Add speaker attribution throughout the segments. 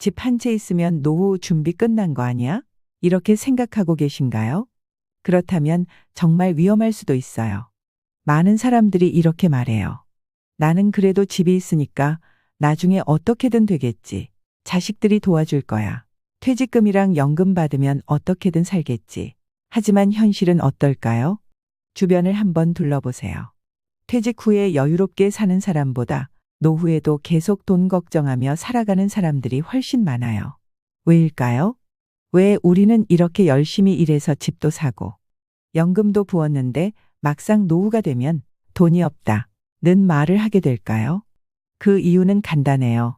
Speaker 1: 집 한 채 있으면 노후 준비 끝난 거 아니야? 이렇게 생각하고 계신가요? 그렇다면 정말 위험할 수도 있어요. 많은 사람들이 이렇게 말해요. 나는 그래도 집이 있으니까 나중에 어떻게든 되겠지. 자식들이 도와줄 거야. 퇴직금이랑 연금 받으면 어떻게든 살겠지. 하지만 현실은 어떨까요? 주변을 한번 둘러보세요. 퇴직 후에 여유롭게 사는 사람보다 노후에도 계속 돈 걱정하며 살아가는 사람들이 훨씬 많아요. 왜일까요? 왜 우리는 이렇게 열심히 일해서 집도 사고 연금도 부었는데 막상 노후가 되면 돈이 없다는 말을 하게 될까요? 그 이유는 간단해요.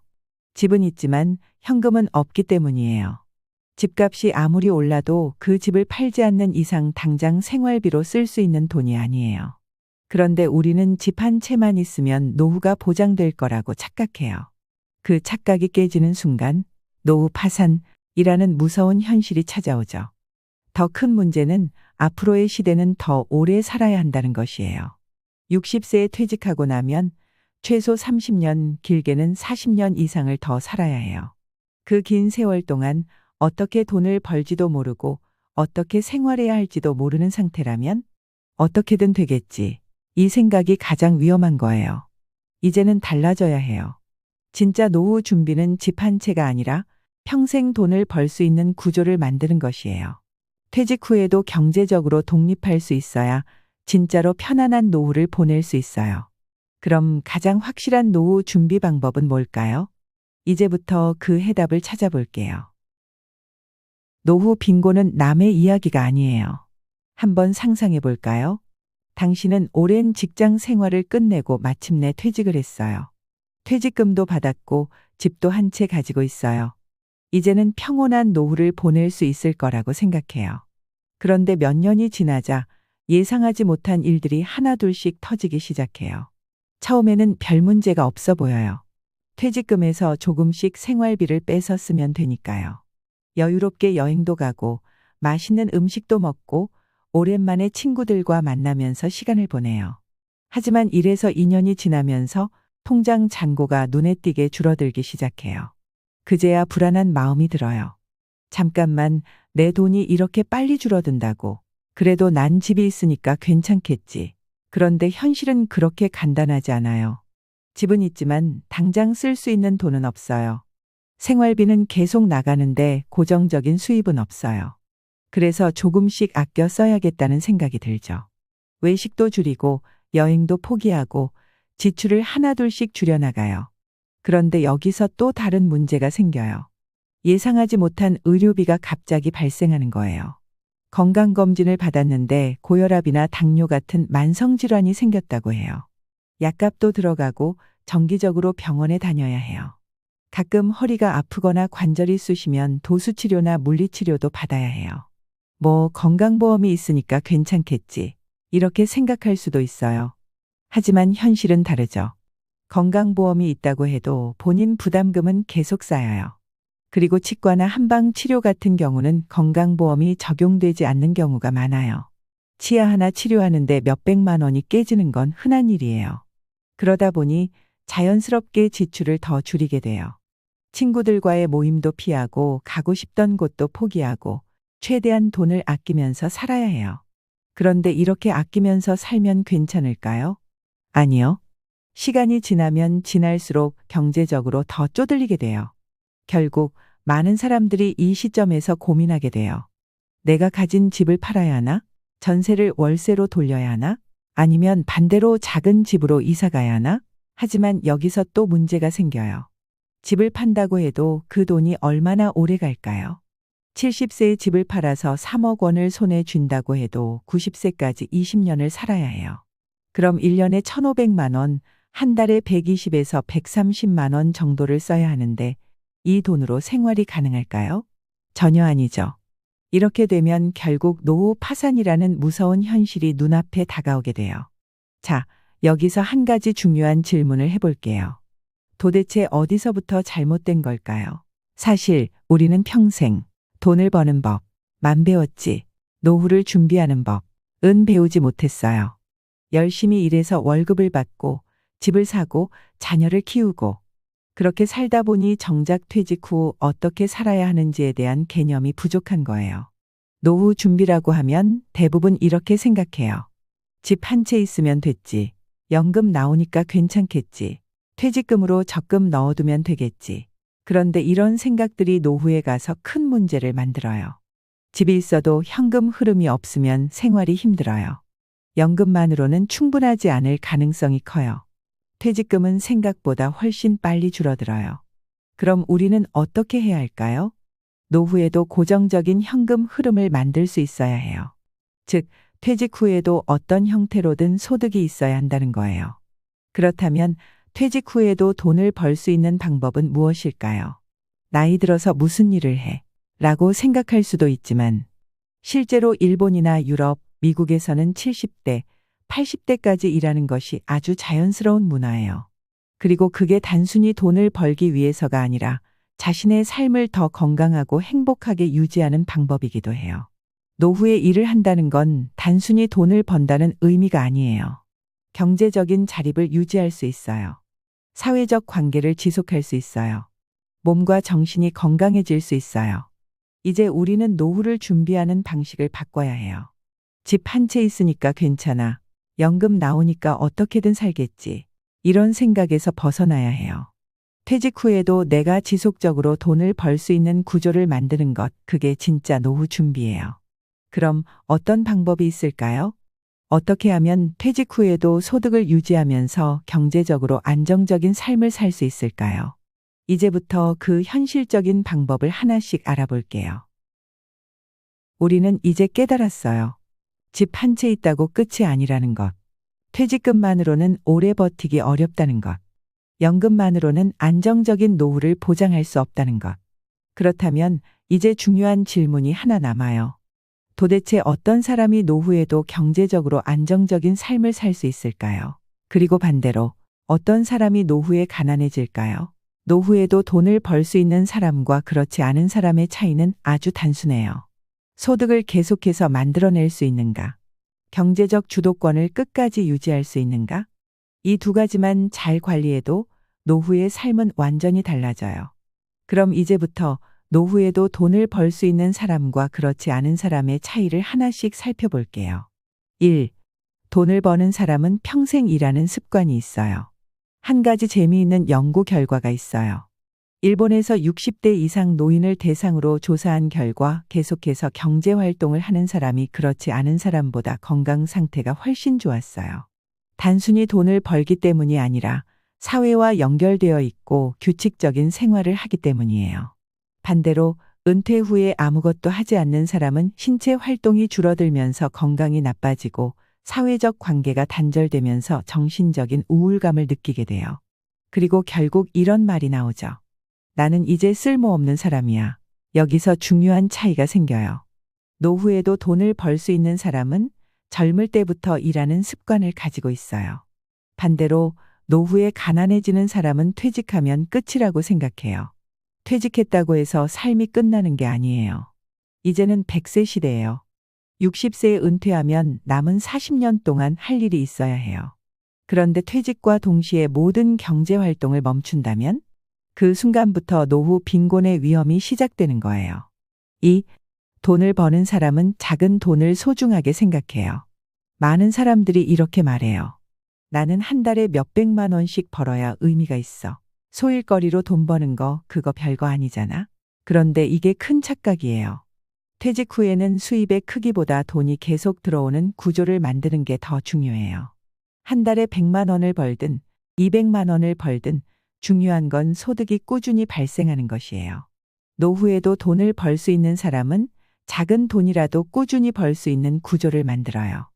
Speaker 1: 집은 있지만 현금은 없기 때문이에요. 집값이 아무리 올라도 그 집을 팔지 않는 이상 당장 생활비로 쓸 수 있는 돈이 아니에요. 그런데 우리는 집 한 채만 있으면 노후가 보장될 거라고 착각해요. 그 착각이 깨지는 순간 노후 파산이라는 무서운 현실이 찾아오죠. 더 큰 문제는 앞으로의 시대는 더 오래 살아야 한다는 것이에요. 60세에 퇴직하고 나면 최소 30년, 길게는 40년 이상을 더 살아야 해요. 그 긴 세월 동안 어떻게 돈을 벌지도 모르고 어떻게 생활해야 할지도 모르는 상태라면 어떻게든 되겠지. 이 생각이 가장 위험한 거예요. 이제는 달라져야 해요. 진짜 노후 준비는 집 한 채가 아니라 평생 돈을 벌 수 있는 구조를 만드는 것이에요. 퇴직 후에도 경제적으로 독립할 수 있어야 진짜로 편안한 노후를 보낼 수 있어요. 그럼 가장 확실한 노후 준비 방법은 뭘까요? 이제부터 그 해답을 찾아볼게요. 노후 빈곤은 남의 이야기가 아니에요. 한번 상상해 볼까요? 당신은 오랜 직장 생활을 끝내고 마침내 퇴직을 했어요. 퇴직금도 받았고 집도 한 채 가지고 있어요. 이제는 평온한 노후를 보낼 수 있을 거라고 생각해요. 그런데 몇 년이 지나자 예상하지 못한 일들이 하나둘씩 터지기 시작해요. 처음에는 별 문제가 없어 보여요. 퇴직금에서 조금씩 생활비를 빼서 쓰면 되니까요. 여유롭게 여행도 가고 맛있는 음식도 먹고 오랜만에 친구들과 만나면서 시간을 보내요. 하지만 이래서 2년이 지나면서 통장 잔고가 눈에 띄게 줄어들기 시작해요. 그제야 불안한 마음이 들어요. 잠깐만, 내 돈이 이렇게 빨리 줄어든다고. 그래도 난 집이 있으니까 괜찮겠지. 그런데 현실은 그렇게 간단하지 않아요. 집은 있지만 당장 쓸 수 있는 돈은 없어요. 생활비는 계속 나가는데 고정적인 수입은 없어요. 그래서 조금씩 아껴 써야겠다는 생각이 들죠. 외식도 줄이고 여행도 포기하고 지출을 하나둘씩 줄여나가요. 그런데 여기서 또 다른 문제가 생겨요. 예상하지 못한 의료비가 갑자기 발생하는 거예요. 건강검진을 받았는데 고혈압이나 당뇨 같은 만성질환이 생겼다고 해요. 약값도 들어가고 정기적으로 병원에 다녀야 해요. 가끔 허리가 아프거나 관절이 쑤시면 도수치료나 물리치료도 받아야 해요. 뭐 건강보험이 있으니까 괜찮겠지. 이렇게 생각할 수도 있어요. 하지만 현실은 다르죠. 건강보험이 있다고 해도 본인 부담금은 계속 쌓여요. 그리고 치과나 한방 치료 같은 경우는 건강보험이 적용되지 않는 경우가 많아요. 치아 하나 치료하는데 몇백만 원이 깨지는 건 흔한 일이에요. 그러다 보니 자연스럽게 지출을 더 줄이게 돼요. 친구들과의 모임도 피하고 가고 싶던 곳도 포기하고 최대한 돈을 아끼면서 살아야 해요. 그런데 이렇게 아끼면서 살면 괜찮을까요? 아니요. 시간이 지나면 지날수록 경제적으로 더 쪼들리게 돼요. 결국 많은 사람들이 이 시점에서 고민하게 돼요. 내가 가진 집을 팔아야 하나? 전세를 월세로 돌려야 하나? 아니면 반대로 작은 집으로 이사 가야 하나? 하지만 여기서 또 문제가 생겨요. 집을 판다고 해도 그 돈이 얼마나 오래 갈까요? 70세에 집을 팔아서 3억 원을 손에 쥔다고 해도 90세까지 20년을 살아야 해요. 그럼 1년에 1,500만 원, 한 달에 120에서 130만 원 정도를 써야 하는데 이 돈으로 생활이 가능할까요? 전혀 아니죠. 이렇게 되면 결국 노후 파산이라는 무서운 현실이 눈앞에 다가오게 돼요. 자, 여기서 한 가지 중요한 질문을 해볼게요. 도대체 어디서부터 잘못된 걸까요? 사실 우리는 평생 돈을 버는 법만 배웠지 노후를 준비하는 법은 배우지 못했어요. 열심히 일해서 월급을 받고 집을 사고 자녀를 키우고 그렇게 살다 보니 정작 퇴직 후 어떻게 살아야 하는지에 대한 개념이 부족한 거예요. 노후 준비라고 하면 대부분 이렇게 생각해요. 집 한 채 있으면 됐지. 연금 나오니까 괜찮겠지. 퇴직금으로 적금 넣어두면 되겠지. 그런데 이런 생각들이 노후에 가서 큰 문제를 만들어요. 집이 있어도 현금 흐름이 없으면 생활이 힘들어요. 연금만으로는 충분하지 않을 가능성이 커요. 퇴직금은 생각보다 훨씬 빨리 줄어들어요. 그럼 우리는 어떻게 해야 할까요? 노후에도 고정적인 현금 흐름을 만들 수 있어야 해요. 즉, 퇴직 후에도 어떤 형태로든 소득이 있어야 한다는 거예요. 그렇다면 퇴직 후에도 돈을 벌 수 있는 방법은 무엇일까요? 나이 들어서 무슨 일을 해? 라고 생각할 수도 있지만 실제로 일본이나 유럽, 미국에서는 70대, 80대까지 일하는 것이 아주 자연스러운 문화예요. 그리고 그게 단순히 돈을 벌기 위해서가 아니라 자신의 삶을 더 건강하고 행복하게 유지하는 방법이기도 해요. 노후에 일을 한다는 건 단순히 돈을 번다는 의미가 아니에요. 경제적인 자립을 유지할 수 있어요. 사회적 관계를 지속할 수 있어요. 몸과 정신이 건강해질 수 있어요. 이제 우리는 노후를 준비하는 방식을 바꿔야 해요. 집 한 채 있으니까 괜찮아. 연금 나오니까 어떻게든 살겠지. 이런 생각에서 벗어나야 해요. 퇴직 후에도 내가 지속적으로 돈을 벌 수 있는 구조를 만드는 것, 그게 진짜 노후 준비예요. 그럼 어떤 방법이 있을까요? 어떻게 하면 퇴직 후에도 소득을 유지하면서 경제적으로 안정적인 삶을 살 수 있을까요? 이제부터 그 현실적인 방법을 하나씩 알아볼게요. 우리는 이제 깨달았어요. 집 한 채 있다고 끝이 아니라는 것. 퇴직금만으로는 오래 버티기 어렵다는 것. 연금만으로는 안정적인 노후를 보장할 수 없다는 것. 그렇다면 이제 중요한 질문이 하나 남아요. 도대체 어떤 사람이 노후에도 경제적으로 안정적인 삶을 살 수 있을까요? 그리고 반대로 어떤 사람이 노후에 가난해질까요? 노후에도 돈을 벌 수 있는 사람과 그렇지 않은 사람의 차이는 아주 단순해요. 소득을 계속해서 만들어낼 수 있는가? 경제적 주도권을 끝까지 유지할 수 있는가? 이 두 가지만 잘 관리해도 노후의 삶은 완전히 달라져요. 그럼 이제부터 노후에도 돈을 벌 수 있는 사람과 그렇지 않은 사람의 차이를 하나씩 살펴볼게요. 1. 돈을 버는 사람은 평생 일하는 습관이 있어요. 한 가지 재미있는 연구 결과가 있어요. 일본에서 60대 이상 노인을 대상으로 조사한 결과 계속해서 경제 활동을 하는 사람이 그렇지 않은 사람보다 건강 상태가 훨씬 좋았어요. 단순히 돈을 벌기 때문이 아니라 사회와 연결되어 있고 규칙적인 생활을 하기 때문이에요. 반대로 은퇴 후에 아무것도 하지 않는 사람은 신체 활동이 줄어들면서 건강이 나빠지고 사회적 관계가 단절되면서 정신적인 우울감을 느끼게 돼요. 그리고 결국 이런 말이 나오죠. 나는 이제 쓸모없는 사람이야. 여기서 중요한 차이가 생겨요. 노후에도 돈을 벌 수 있는 사람은 젊을 때부터 일하는 습관을 가지고 있어요. 반대로 노후에 가난해지는 사람은 퇴직하면 끝이라고 생각해요. 퇴직했다고 해서 삶이 끝나는 게 아니에요. 이제는 100세 시대예요. 60세에 은퇴하면 남은 40년 동안 할 일이 있어야 해요. 그런데 퇴직과 동시에 모든 경제 활동을 멈춘다면 그 순간부터 노후 빈곤의 위험이 시작되는 거예요. 2. 돈을 버는 사람은 작은 돈을 소중하게 생각해요. 많은 사람들이 이렇게 말해요. 나는 한 달에 몇백만 원씩 벌어야 의미가 있어. 소일거리로 돈 버는 거 그거 별거 아니잖아. 그런데 이게 큰 착각이에요. 퇴직 후에는 수입의 크기보다 돈이 계속 들어오는 구조를 만드는 게 더 중요해요. 한 달에 100만 원을 벌든 200만 원을 벌든 중요한 건 소득이 꾸준히 발생하는 것이에요. 노후에도 돈을 벌 수 있는 사람은 작은 돈이라도 꾸준히 벌 수 있는 구조를 만들어요.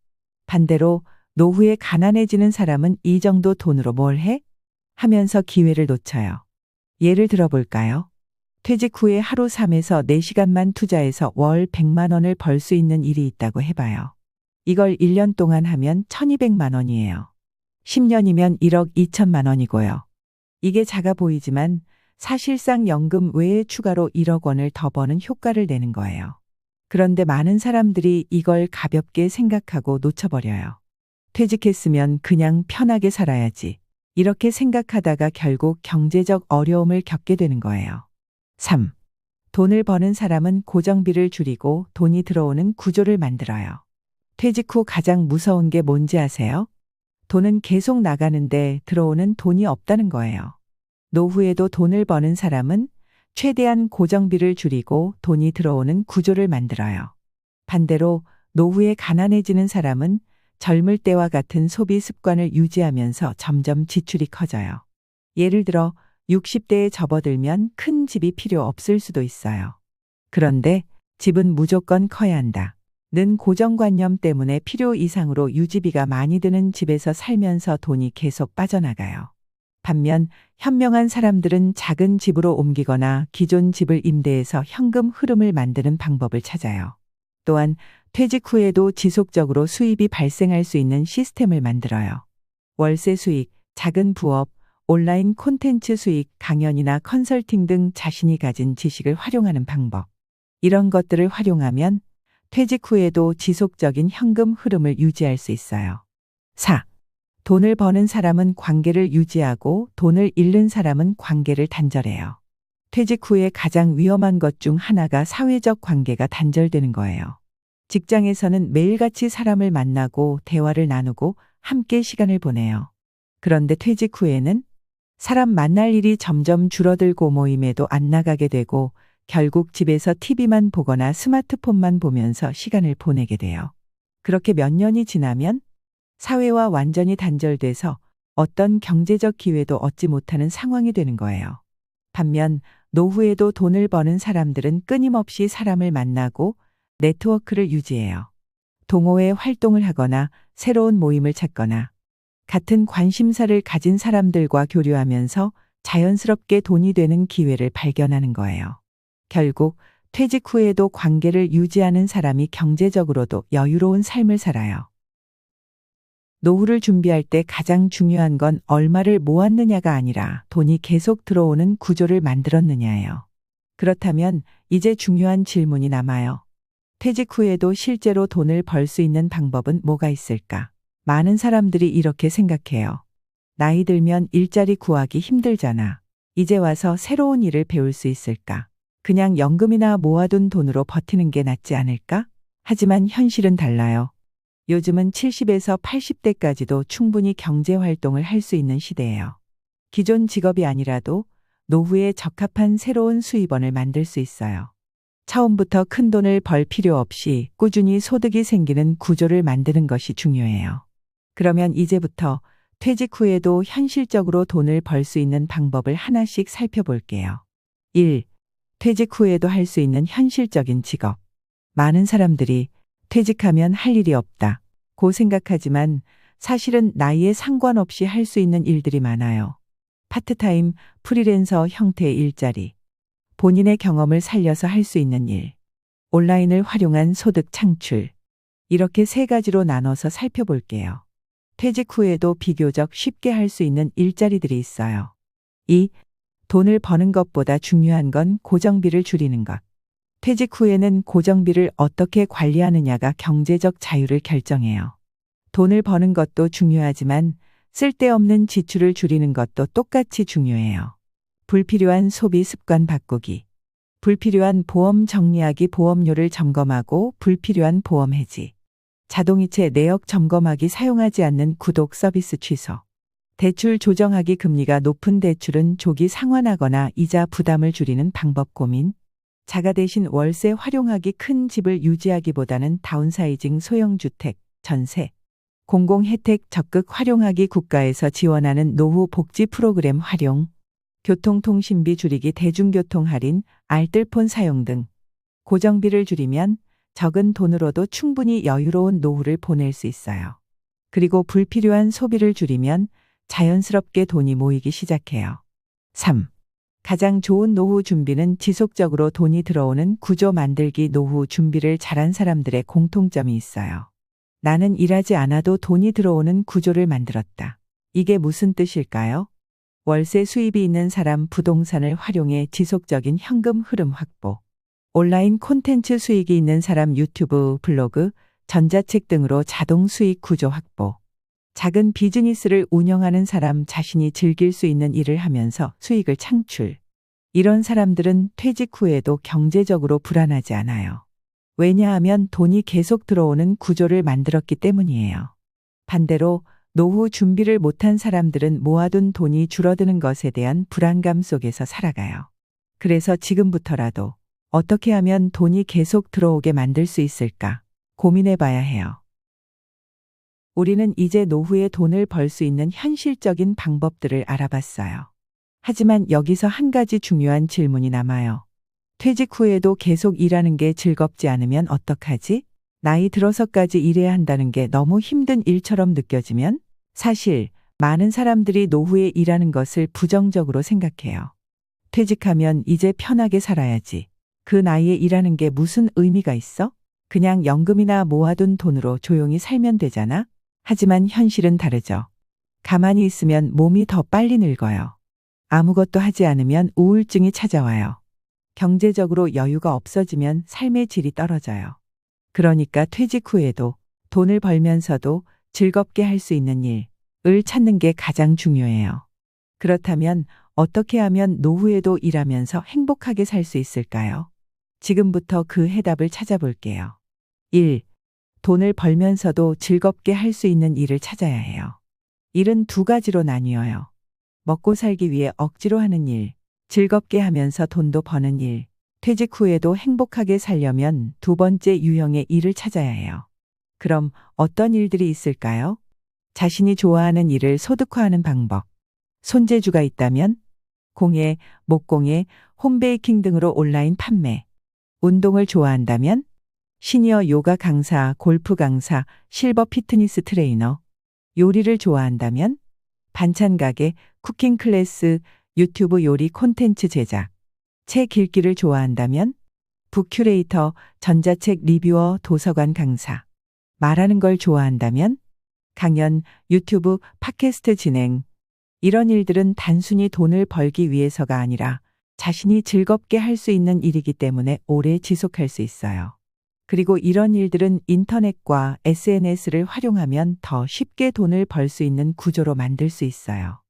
Speaker 1: 반대로 노후에 가난해지는 사람은 이 정도 돈으로 뭘 해? 하면서 기회를 놓쳐요. 예를 들어볼까요? 퇴직 후에 하루 3에서 4시간만 투자해서 월 100만 원을 벌 수 있는 일이 있다고 해봐요. 이걸 1년 동안 하면 1200만 원이에요. 10년이면 1억 2천만 원이고요. 이게 작아 보이지만 사실상 연금 외에 추가로 1억 원을 더 버는 효과를 내는 거예요. 그런데 많은 사람들이 이걸 가볍게 생각하고 놓쳐버려요. 퇴직했으면 그냥 편하게 살아야지. 이렇게 생각하다가 결국 경제적 어려움을 겪게 되는 거예요. 3. 돈을 버는 사람은 고정비를 줄이고 돈이 들어오는 구조를 만들어요. 퇴직 후 가장 무서운 게 뭔지 아세요? 돈은 계속 나가는데 들어오는 돈이 없다는 거예요. 노후에도 돈을 버는 사람은 최대한 고정비를 줄이고 돈이 들어오는 구조를 만들어요. 반대로 노후에 가난해지는 사람은 젊을 때와 같은 소비 습관을 유지하면서 점점 지출이 커져요. 예를 들어 60대에 접어들면 큰 집이 필요 없을 수도 있어요. 그런데 집은 무조건 커야 한다 는 고정관념 때문에 필요 이상으로 유지비가 많이 드는 집에서 살면서 돈이 계속 빠져나가요. 반면 현명한 사람들은 작은 집으로 옮기거나 기존 집을 임대해서 현금 흐름을 만드는 방법을 찾아요. 또한 퇴직 후에도 지속적으로 수입이 발생할 수 있는 시스템을 만들어요. 월세 수익, 작은 부업, 온라인 콘텐츠 수익, 강연이나 컨설팅 등 자신이 가진 지식을 활용하는 방법. 이런 것들을 활용하면 퇴직 후에도 지속적인 현금 흐름을 유지할 수 있어요. 4. 돈을 버는 사람은 관계를 유지하고 돈을 잃는 사람은 관계를 단절해요. 퇴직 후에 가장 위험한 것 중 하나가 사회적 관계가 단절되는 거예요. 직장에서는 매일같이 사람을 만나고 대화를 나누고 함께 시간을 보내요. 그런데 퇴직 후에는 사람 만날 일이 점점 줄어들고 모임에도 안 나가게 되고 결국 집에서 TV만 보거나 스마트폰만 보면서 시간을 보내게 돼요. 그렇게 몇 년이 지나면 사회와 완전히 단절돼서 어떤 경제적 기회도 얻지 못하는 상황이 되는 거예요. 반면 노후에도 돈을 버는 사람들은 끊임없이 사람을 만나고 네트워크를 유지해요. 동호회 활동을 하거나 새로운 모임을 찾거나 같은 관심사를 가진 사람들과 교류하면서 자연스럽게 돈이 되는 기회를 발견하는 거예요. 결국 퇴직 후에도 관계를 유지하는 사람이 경제적으로도 여유로운 삶을 살아요. 노후를 준비할 때 가장 중요한 건 얼마를 모았느냐가 아니라 돈이 계속 들어오는 구조를 만들었느냐예요. 그렇다면 이제 중요한 질문이 남아요. 퇴직 후에도 실제로 돈을 벌 수 있는 방법은 뭐가 있을까? 많은 사람들이 이렇게 생각해요. 나이 들면 일자리 구하기 힘들잖아. 이제 와서 새로운 일을 배울 수 있을까? 그냥 연금이나 모아둔 돈으로 버티는 게 낫지 않을까? 하지만 현실은 달라요. 요즘은 70에서 80대까지도 충분히 경제 활동을 할 수 있는 시대예요. 기존 직업이 아니라도 노후에 적합한 새로운 수입원을 만들 수 있어요. 처음부터 큰 돈을 벌 필요 없이 꾸준히 소득이 생기는 구조를 만드는 것이 중요해요. 그러면 이제부터 퇴직 후에도 현실적으로 돈을 벌 수 있는 방법을 하나씩 살펴볼게요. 1. 퇴직 후에도 할 수 있는 현실적인 직업. 많은 사람들이 퇴직하면 할 일이 없다 고 생각하지만 사실은 나이에 상관없이 할 수 있는 일들이 많아요. 파트타임, 프리랜서 형태의 일자리, 본인의 경험을 살려서 할 수 있는 일, 온라인을 활용한 소득 창출. 이렇게 세 가지로 나눠서 살펴볼게요. 퇴직 후에도 비교적 쉽게 할 수 있는 일자리들이 있어요. 2. 돈을 버는 것보다 중요한 건 고정비를 줄이는 것. 퇴직 후에는 고정비를 어떻게 관리하느냐가 경제적 자유를 결정해요. 돈을 버는 것도 중요하지만 쓸데없는 지출을 줄이는 것도 똑같이 중요해요. 불필요한 소비 습관 바꾸기. 불필요한 보험 정리하기, 보험료를 점검하고 불필요한 보험 해지. 자동이체 내역 점검하기, 사용하지 않는 구독 서비스 취소. 대출 조정하기, 금리가 높은 대출은 조기 상환하거나 이자 부담을 줄이는 방법 고민. 자가 대신 월세 활용하기, 큰 집을 유지하기보다는 다운사이징, 소형주택, 전세. 공공혜택 적극 활용하기, 국가에서 지원하는 노후 복지 프로그램 활용. 교통통신비 줄이기, 대중교통 할인, 알뜰폰 사용 등. 고정비를 줄이면 적은 돈으로도 충분히 여유로운 노후를 보낼 수 있어요. 그리고 불필요한 소비를 줄이면 자연스럽게 돈이 모이기 시작해요. 3. 가장 좋은 노후 준비는 지속적으로 돈이 들어오는 구조 만들기. 노후 준비를 잘한 사람들의 공통점이 있어요. 나는 일하지 않아도 돈이 들어오는 구조를 만들었다. 이게 무슨 뜻일까요? 월세 수입이 있는 사람, 부동산을 활용해 지속적인 현금 흐름 확보. 온라인 콘텐츠 수익이 있는 사람, 유튜브, 블로그, 전자책 등으로 자동 수익 구조 확보. 작은 비즈니스를 운영하는 사람 자신이 즐길 수 있는 일을 하면서 수익을 창출. 이런 사람들은 퇴직 후에도 경제적으로 불안하지 않아요. 왜냐하면 돈이 계속 들어오는 구조를 만들었기 때문이에요. 반대로 노후 준비를 못한 사람들은 모아둔 돈이 줄어드는 것에 대한 불안감 속에서 살아가요. 그래서 지금부터라도 어떻게 하면 돈이 계속 들어오게 만들 수 있을까 고민해 봐야 해요. 우리는 이제 노후에 돈을 벌 수 있는 현실적인 방법들을 알아봤어요. 하지만 여기서 한 가지 중요한 질문이 남아요. 퇴직 후에도 계속 일하는 게 즐겁지 않으면 어떡하지? 나이 들어서까지 일해야 한다는 게 너무 힘든 일처럼 느껴지면? 사실 많은 사람들이 노후에 일하는 것을 부정적으로 생각해요. 퇴직하면 이제 편하게 살아야지. 그 나이에 일하는 게 무슨 의미가 있어? 그냥 연금이나 모아둔 돈으로 조용히 살면 되잖아? 하지만 현실은 다르죠. 가만히 있으면 몸이 더 빨리 늙어요. 아무것도 하지 않으면 우울증이 찾아와요. 경제적으로 여유가 없어지면 삶의 질이 떨어져요. 그러니까 퇴직 후에도 돈을 벌면서도 즐겁게 할 수 있는 일을 찾는 게 가장 중요해요. 그렇다면 어떻게 하면 노후에도 일하면서 행복하게 살 수 있을까요? 지금부터 그 해답을 찾아볼게요. 1. 돈을 벌면서도 즐겁게 할 수 있는 일을 찾아야 해요. 일은 두 가지로 나뉘어요. 먹고 살기 위해 억지로 하는 일, 즐겁게 하면서 돈도 버는 일, 퇴직 후에도 행복하게 살려면 두 번째 유형의 일을 찾아야 해요. 그럼 어떤 일들이 있을까요? 자신이 좋아하는 일을 소득화하는 방법. 손재주가 있다면 공예, 목공예, 홈베이킹 등으로 온라인 판매. 운동을 좋아한다면 시니어 요가 강사, 골프 강사, 실버 피트니스 트레이너. 요리를 좋아한다면 반찬 가게, 쿠킹 클래스, 유튜브 요리 콘텐츠 제작. 책 읽기를 좋아한다면 북 큐레이터, 전자책 리뷰어, 도서관 강사. 말하는 걸 좋아한다면 강연, 유튜브, 팟캐스트 진행. 이런 일들은 단순히 돈을 벌기 위해서가 아니라 자신이 즐겁게 할 수 있는 일이기 때문에 오래 지속할 수 있어요. 그리고 이런 일들은 인터넷과 SNS를 활용하면 더 쉽게 돈을 벌 수 있는 구조로 만들 수 있어요.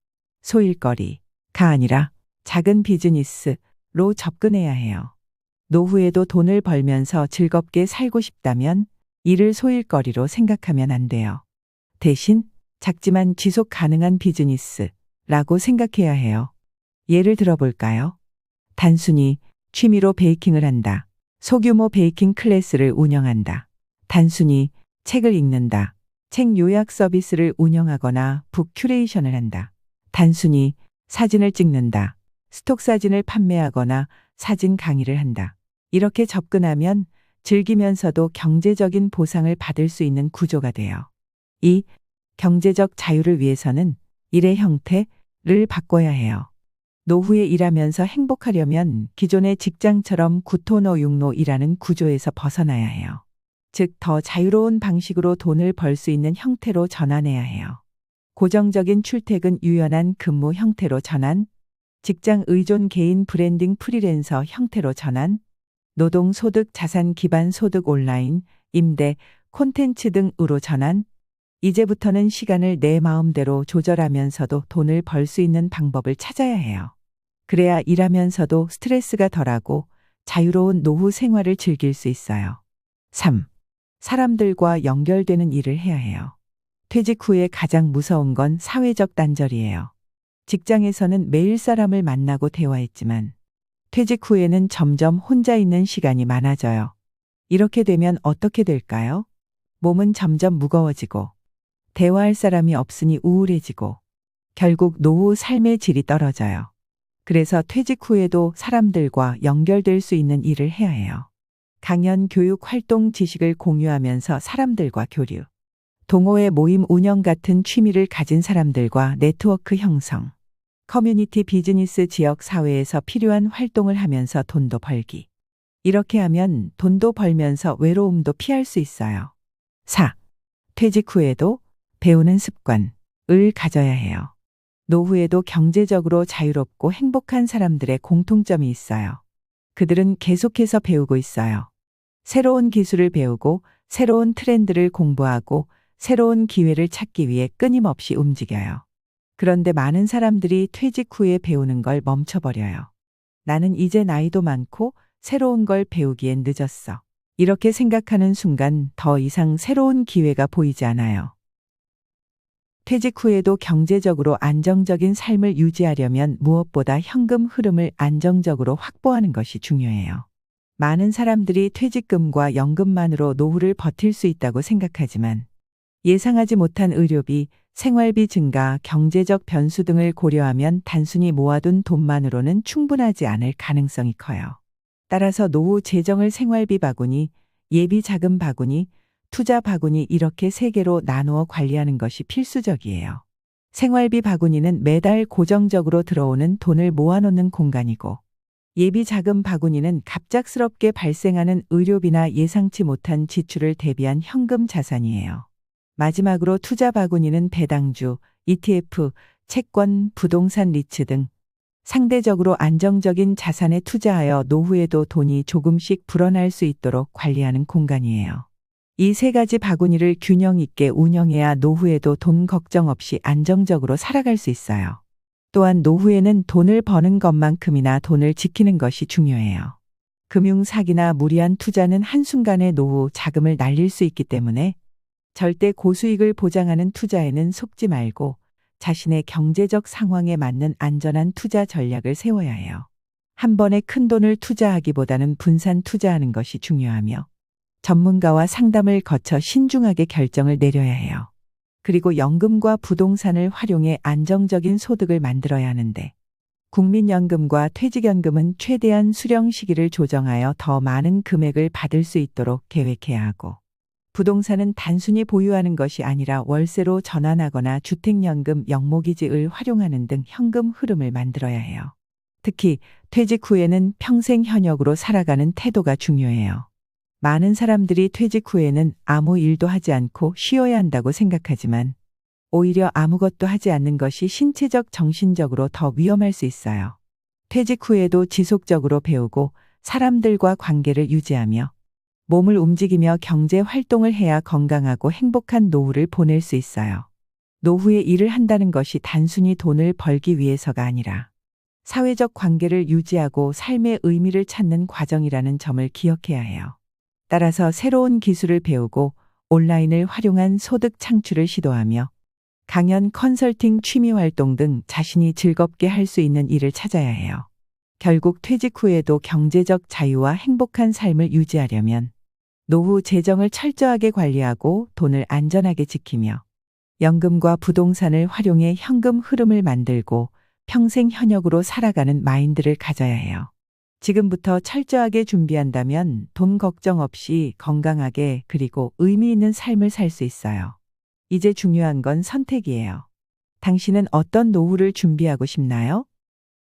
Speaker 1: 소일거리가 아니라 작은 비즈니스로 접근해야 해요. 노후에도 돈을 벌면서 즐겁게 살고 싶다면 이를 소일거리로 생각하면 안 돼요. 대신 작지만 지속 가능한 비즈니스라고 생각해야 해요. 예를 들어볼까요? 단순히 취미로 베이킹을 한다. 소규모 베이킹 클래스를 운영한다. 단순히 책을 읽는다. 책 요약 서비스를 운영하거나 북 큐레이션을 한다. 단순히 사진을 찍는다. 스톡 사진을 판매하거나 사진 강의를 한다. 이렇게 접근하면 즐기면서도 경제적인 보상을 받을 수 있는 구조가 돼요. 2. 경제적 자유를 위해서는 일의 형태를 바꿔야 해요. 노후에 일하면서 행복하려면 기존의 직장처럼 구토노육노 일하는 구조에서 벗어나야 해요. 즉, 더 자유로운 방식으로 돈을 벌 수 있는 형태로 전환해야 해요. 고정적인 출퇴근 유연한 근무 형태로 전환, 직장 의존 개인 브랜딩 프리랜서 형태로 전환, 노동 소득 자산 기반 소득 온라인, 임대, 콘텐츠 등으로 전환. 이제부터는 시간을 내 마음대로 조절하면서도 돈을 벌 수 있는 방법을 찾아야 해요. 그래야 일하면서도 스트레스가 덜하고 자유로운 노후 생활을 즐길 수 있어요. 3. 사람들과 연결되는 일을 해야 해요. 퇴직 후에 가장 무서운 건 사회적 단절이에요. 직장에서는 매일 사람을 만나고 대화했지만 퇴직 후에는 점점 혼자 있는 시간이 많아져요. 이렇게 되면 어떻게 될까요? 몸은 점점 무거워지고 대화할 사람이 없으니 우울해지고 결국 노후 삶의 질이 떨어져요. 그래서 퇴직 후에도 사람들과 연결될 수 있는 일을 해야 해요. 강연, 교육, 활동, 지식을 공유하면서 사람들과 교류. 동호회 모임 운영 같은 취미를 가진 사람들과 네트워크 형성. 커뮤니티 비즈니스 지역 사회에서 필요한 활동을 하면서 돈도 벌기. 이렇게 하면 돈도 벌면서 외로움도 피할 수 있어요. 4. 퇴직 후에도 배우는 습관을 가져야 해요. 노후에도 경제적으로 자유롭고 행복한 사람들의 공통점이 있어요. 그들은 계속해서 배우고 있어요. 새로운 기술을 배우고 새로운 트렌드를 공부하고 새로운 기회를 찾기 위해 끊임없이 움직여요. 그런데 많은 사람들이 퇴직 후에 배우는 걸 멈춰버려요. 나는 이제 나이도 많고 새로운 걸 배우기엔 늦었어. 이렇게 생각하는 순간 더 이상 새로운 기회가 보이지 않아요. 퇴직 후에도 경제적으로 안정적인 삶을 유지하려면 무엇보다 현금 흐름을 안정적으로 확보하는 것이 중요해요. 많은 사람들이 퇴직금과 연금만으로 노후를 버틸 수 있다고 생각하지만 예상하지 못한 의료비, 생활비 증가, 경제적 변수 등을 고려하면 단순히 모아둔 돈만으로는 충분하지 않을 가능성이 커요. 따라서 노후 재정을 생활비 바구니, 예비 자금 바구니, 투자 바구니 이렇게 세 개로 나누어 관리하는 것이 필수적이에요. 생활비 바구니는 매달 고정적으로 들어오는 돈을 모아놓는 공간이고, 예비 자금 바구니는 갑작스럽게 발생하는 의료비나 예상치 못한 지출을 대비한 현금 자산이에요. 마지막으로 투자 바구니는 배당주, ETF, 채권, 부동산 리츠 등 상대적으로 안정적인 자산에 투자하여 노후에도 돈이 조금씩 불어날 수 있도록 관리하는 공간이에요. 이 세 가지 바구니를 균형 있게 운영해야 노후에도 돈 걱정 없이 안정적으로 살아갈 수 있어요. 또한 노후에는 돈을 버는 것만큼이나 돈을 지키는 것이 중요해요. 금융 사기나 무리한 투자는 한순간에 노후 자금을 날릴 수 있기 때문에 절대 고수익을 보장하는 투자에는 속지 말고 자신의 경제적 상황에 맞는 안전한 투자 전략을 세워야 해요. 한 번에 큰 돈을 투자하기보다는 분산 투자하는 것이 중요하며 전문가와 상담을 거쳐 신중하게 결정을 내려야 해요. 그리고 연금과 부동산을 활용해 안정적인 소득을 만들어야 하는데 국민연금과 퇴직연금은 최대한 수령 시기를 조정하여 더 많은 금액을 받을 수 있도록 계획해야 하고 부동산은 단순히 보유하는 것이 아니라 월세로 전환하거나 주택연금 영목이지을 활용하는 등 현금 흐름을 만들어야 해요. 특히 퇴직 후에는 평생 현역으로 살아가는 태도가 중요해요. 많은 사람들이 퇴직 후에는 아무 일도 하지 않고 쉬어야 한다고 생각하지만 오히려 아무것도 하지 않는 것이 신체적, 정신적으로 더 위험할 수 있어요. 퇴직 후에도 지속적으로 배우고 사람들과 관계를 유지하며 몸을 움직이며 경제 활동을 해야 건강하고 행복한 노후를 보낼 수 있어요. 노후에 일을 한다는 것이 단순히 돈을 벌기 위해서가 아니라 사회적 관계를 유지하고 삶의 의미를 찾는 과정이라는 점을 기억해야 해요. 따라서 새로운 기술을 배우고 온라인을 활용한 소득 창출을 시도하며 강연, 컨설팅, 취미 활동 등 자신이 즐겁게 할 수 있는 일을 찾아야 해요. 결국 퇴직 후에도 경제적 자유와 행복한 삶을 유지하려면 노후 재정을 철저하게 관리하고 돈을 안전하게 지키며 연금과 부동산을 활용해 현금 흐름을 만들고 평생 현역으로 살아가는 마인드를 가져야 해요. 지금부터 철저하게 준비한다면 돈 걱정 없이 건강하게 그리고 의미 있는 삶을 살 수 있어요. 이제 중요한 건 선택이에요. 당신은 어떤 노후를 준비하고 싶나요?